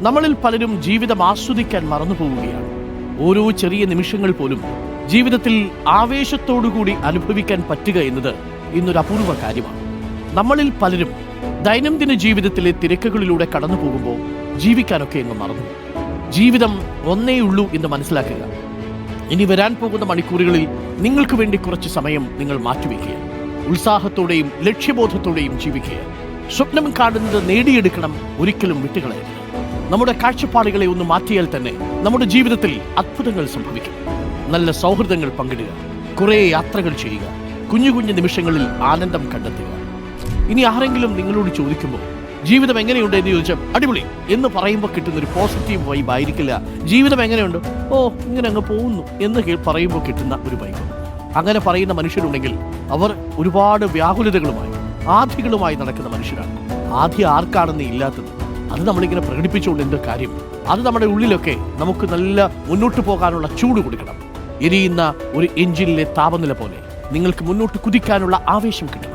നമ്മളിൽ പലരും ജീവിതം ആസ്വദിക്കാൻ മറന്നു പോവുകയാണ്. ഓരോ ചെറിയ നിമിഷങ്ങൾ പോലും ജീവിതത്തിൽ ആവേശത്തോടുകൂടി അനുഭവിക്കാൻ പറ്റുക എന്നത് ഇന്നൊരു അപൂർവ കാര്യമാണ്. നമ്മളിൽ പലരും ദൈനംദിന ജീവിതത്തിലെ തിരക്കുകളിലൂടെ കടന്നു പോകുമ്പോൾ ജീവിക്കാനൊക്കെ എന്ന് മറന്നു. ജീവിതം ഒന്നേ ഉള്ളൂ എന്ന് മനസ്സിലാക്കുക. ഇനി വരാൻ പോകുന്ന മണിക്കൂറുകളിൽ നിങ്ങൾക്ക് വേണ്ടി കുറച്ച് സമയം നിങ്ങൾ മാറ്റിവെക്കുക. ഉത്സാഹത്തോടെയും ലക്ഷ്യബോധത്തോടെയും ജീവിക്കുക. സ്വപ്നം കാണുന്നത് നേടിയെടുക്കണം, ഒരിക്കലും വിട്ടുകളയരുത്. നമ്മുടെ കാഴ്ചപ്പാടുകളെ ഒന്ന് മാറ്റിയാൽ തന്നെ നമ്മുടെ ജീവിതത്തിൽ അത്ഭുതങ്ങൾ സംഭവിക്കും. നല്ല സൗഹൃദങ്ങൾ പങ്കിടുക, കുറേ യാത്രകൾ ചെയ്യുക, കുഞ്ഞു കുഞ്ഞു നിമിഷങ്ങളിൽ ആനന്ദം കണ്ടെത്തുക. ഇനി ആരെങ്കിലും നിങ്ങളോട് ചോദിക്കുമ്പോൾ ജീവിതം എങ്ങനെയുണ്ട് എന്ന് ചോദിച്ചാൽ അടിപൊളി എന്ന് പറയുമ്പോൾ കിട്ടുന്നൊരു പോസിറ്റീവ് വൈബ് ആയിരിക്കില്ല ജീവിതം എങ്ങനെയുണ്ട്, ഓ ഇങ്ങനെ അങ്ങ് പോകുന്നു എന്ന് പറയുമ്പോൾ കിട്ടുന്ന ഒരു വൈബ്. അങ്ങനെ പറയുന്ന മനുഷ്യരുണ്ടെങ്കിൽ അവർ ഒരുപാട് വ്യാകുലതകളുമായി ആധികളുമായി നടക്കുന്ന മനുഷ്യരാണ്. ആദ്യം ആർക്കാണെന്ന് ഇല്ലാത്തത് അത് നമ്മളിങ്ങനെ പ്രകടിപ്പിച്ചുകൊണ്ട് എന്ത് കാര്യം? അത് നമ്മുടെ ഉള്ളിലൊക്കെ നമുക്ക് നല്ല മുന്നോട്ട് പോകാനുള്ള ചൂട് കൊടുക്കണം. എരിയുന്ന ഒരു എഞ്ചിനിലെ താപനില പോലെ നിങ്ങൾക്ക് മുന്നോട്ട് കുതിക്കാനുള്ള ആവേശം കിട്ടണം.